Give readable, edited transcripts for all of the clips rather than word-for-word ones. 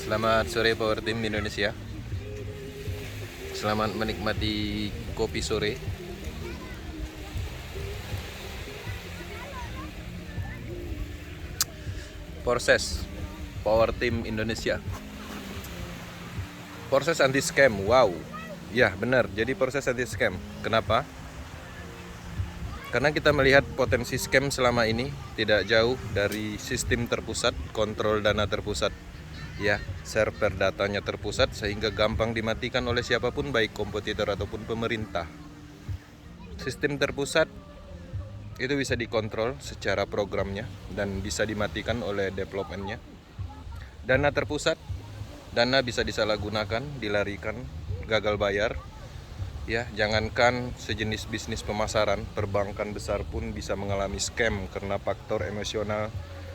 Selamat sore Power Team Indonesia. Selamat menikmati kopi sore. Proses Power Team Indonesia. Proses anti scam. Wow. Ya, benar. Jadi proses anti scam. Kenapa? Karena kita melihat potensi scam selama ini tidak jauh dari sistem terpusat, kontrol dana terpusat. Ya, server datanya terpusat sehingga gampang dimatikan oleh siapapun, baik kompetitor ataupun pemerintah. Sistem terpusat itu bisa dikontrol secara programnya dan bisa dimatikan oleh developmentnya. Dana terpusat, dana bisa disalahgunakan, dilarikan, gagal bayar. Ya, jangankan sejenis bisnis pemasaran, perbankan besar pun bisa mengalami scam karena faktor emosional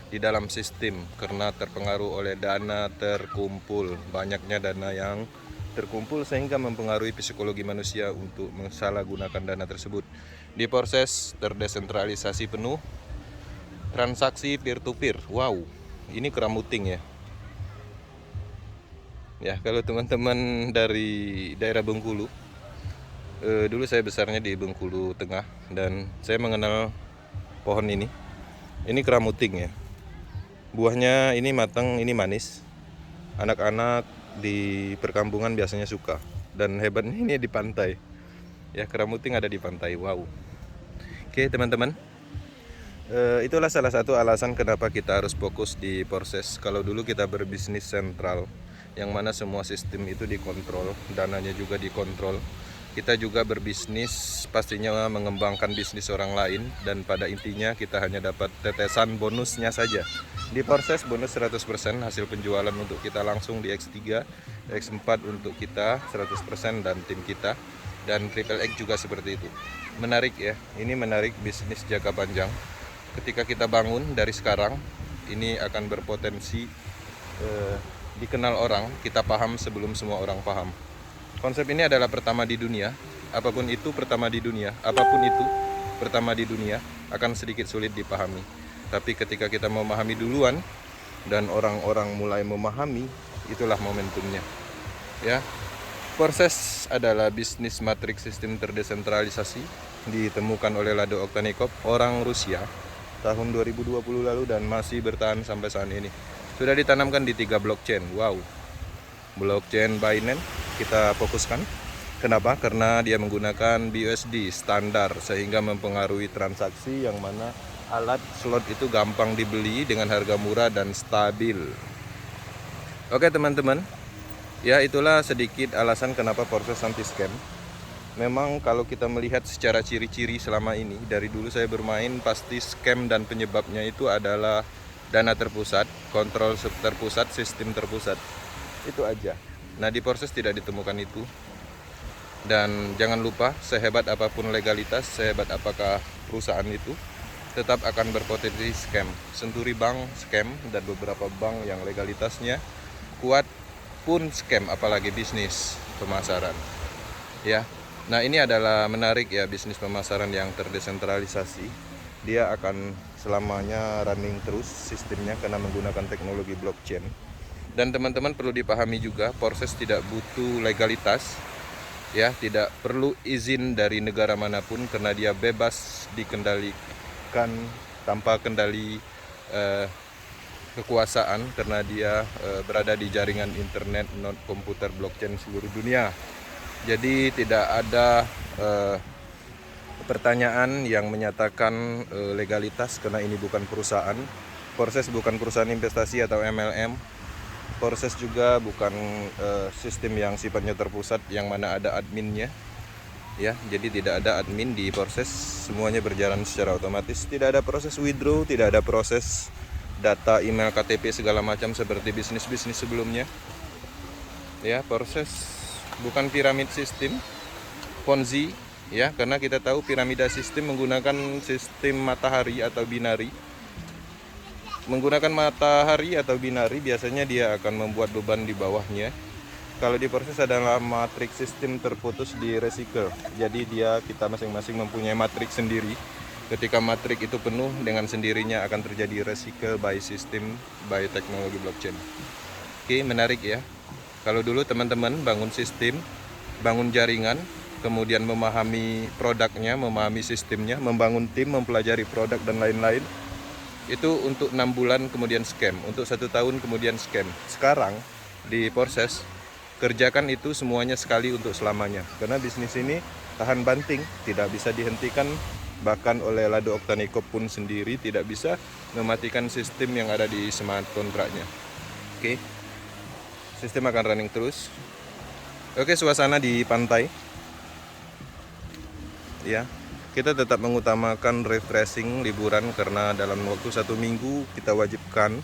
di dalam sistem, karena terpengaruh oleh dana terkumpul. Banyaknya dana yang terkumpul sehingga mempengaruhi psikologi manusia untuk mensalahgunakan dana tersebut. Di proses terdesentralisasi penuh, transaksi peer to peer. Wow, ini keramuting ya. Ya, kalau teman-teman dari daerah Bengkulu, dulu saya besarnya di Bengkulu Tengah dan saya mengenal pohon ini. Ini keramuting ya. Buahnya ini matang, ini manis. Anak-anak di perkampungan biasanya suka. Dan hebatnya ini di pantai. Ya, keramuting ada di pantai. Wow. Oke, teman-teman. Itulah salah satu alasan kenapa kita harus fokus di proses. Kalau dulu kita berbisnis sentral, yang mana semua sistem itu dikontrol, dananya juga dikontrol. Kita juga berbisnis pastinya mengembangkan bisnis orang lain, dan pada intinya kita hanya dapat tetesan bonusnya saja. Di proses bonus 100% hasil penjualan untuk kita langsung di X3, X4 untuk kita 100% dan tim kita, dan Triple X juga seperti itu. Menarik ya, ini menarik bisnis jangka panjang. Ketika kita bangun dari sekarang, ini akan berpotensi dikenal orang, kita paham sebelum semua orang paham. Konsep ini adalah pertama di dunia. Apapun itu pertama di dunia, apapun itu pertama di dunia akan sedikit sulit dipahami. Tapi ketika kita memahami duluan dan orang-orang mulai memahami, itulah momentumnya. Ya. Proses adalah bisnis matriks sistem terdesentralisasi, ditemukan oleh Lado Oktanikov, orang Rusia, tahun 2020 lalu dan masih bertahan sampai saat ini. Sudah ditanamkan di 3 blockchain. Wow. Blockchain Binance kita fokuskan. Kenapa? Karena dia menggunakan BUSD standar sehingga mempengaruhi transaksi, yang mana alat slot itu gampang dibeli dengan harga murah dan stabil. Oke teman-teman, ya itulah sedikit alasan kenapa proses anti scam. Memang kalau kita melihat secara ciri-ciri selama ini, dari dulu saya bermain, pasti scam dan penyebabnya itu adalah dana terpusat, kontrol terpusat, sistem terpusat. Itu aja. Nah, di proses tidak ditemukan itu. Dan jangan lupa, sehebat apapun legalitas, sehebat apakah perusahaan itu, tetap akan berpotensi scam. Senturi Bank scam dan beberapa bank yang legalitasnya kuat pun scam, apalagi bisnis pemasaran. Ya. Nah, ini adalah menarik ya, bisnis pemasaran yang terdesentralisasi. Dia akan selamanya running terus sistemnya karena menggunakan teknologi blockchain. Dan teman-teman perlu dipahami juga, proses tidak butuh legalitas. Ya, tidak perlu izin dari negara manapun karena dia bebas dikendalikan tanpa kendali kekuasaan, karena dia berada di jaringan internet non komputer blockchain seluruh dunia. Jadi tidak ada pertanyaan yang menyatakan legalitas karena ini bukan perusahaan. Proses bukan perusahaan investasi atau MLM. Proses juga bukan sistem yang sifatnya terpusat yang mana ada adminnya. Ya, jadi tidak ada admin di proses, semuanya berjalan secara otomatis. Tidak ada proses withdraw, tidak ada proses data email, KTP segala macam seperti bisnis-bisnis sebelumnya. Ya, proses bukan piramid sistem, Ponzi, ya, karena kita tahu piramida sistem menggunakan sistem matahari atau binari. Menggunakan matahari atau binari biasanya dia akan membuat beban di bawahnya. Kalau di proses adalah matriks sistem terputus di recycle. Jadi kita masing-masing mempunyai matriks sendiri. Ketika matriks itu penuh, dengan sendirinya akan terjadi recycle by system by teknologi blockchain. Oke, menarik ya. Kalau dulu teman-teman bangun sistem, bangun jaringan, kemudian memahami produknya, memahami sistemnya, membangun tim, mempelajari produk dan lain-lain, itu untuk 6 bulan kemudian scam, untuk 1 tahun kemudian scam. Sekarang di proses kerjakan itu semuanya sekali untuk selamanya, karena bisnis ini tahan banting, tidak bisa dihentikan, bahkan oleh Lado Oktaniko pun sendiri tidak bisa mematikan sistem yang ada di smart kontraknya. Oke, sistem akan running terus. Oke, suasana di pantai ya, kita tetap mengutamakan refreshing liburan, karena dalam waktu 1 minggu kita wajibkan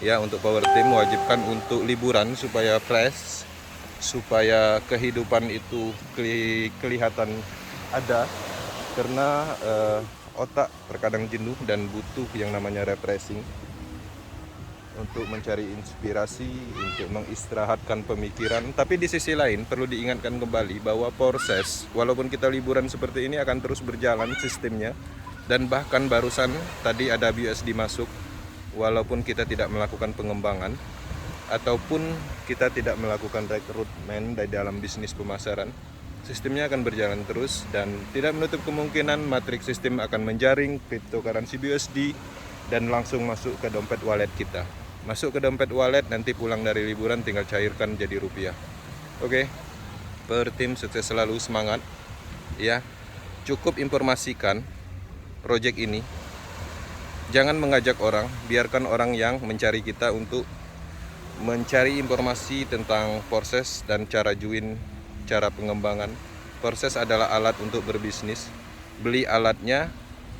ya, untuk power team wajibkan untuk liburan supaya fresh, supaya kehidupan itu kelihatan ada, karena otak terkadang jenuh dan butuh yang namanya refreshing untuk mencari inspirasi, untuk mengistirahatkan pemikiran. Tapi di sisi lain perlu diingatkan kembali bahwa proses, walaupun kita liburan seperti ini, akan terus berjalan sistemnya. Dan bahkan barusan tadi ada BUSD masuk, walaupun kita tidak melakukan pengembangan ataupun kita tidak melakukan rekrutmen di dalam bisnis pemasaran, sistemnya akan berjalan terus dan tidak menutup kemungkinan matriks sistem akan menjaring cryptocurrency BUSD dan langsung masuk ke dompet wallet kita. Masuk ke dompet wallet, nanti pulang dari liburan tinggal cairkan jadi rupiah. Oke, per tim sukses selalu, semangat ya. Cukup informasikan project ini, jangan mengajak orang, biarkan orang yang mencari kita untuk mencari informasi tentang proses dan cara join, cara pengembangan. Proses adalah alat untuk berbisnis, beli alatnya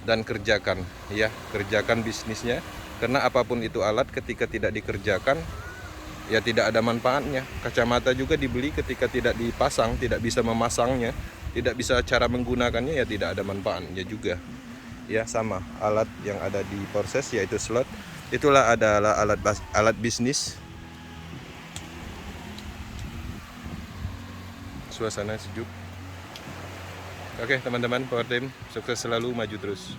dan kerjakan ya, kerjakan bisnisnya. Karena apapun itu alat, ketika tidak dikerjakan ya tidak ada manfaatnya. Kacamata juga dibeli, ketika tidak dipasang, tidak bisa memasangnya, tidak bisa cara menggunakannya, ya tidak ada manfaatnya juga. Ya sama, alat yang ada di proses yaitu slot, itulah adalah alat bisnis. Suasana sejuk. Oke teman-teman, power team sukses selalu, maju terus.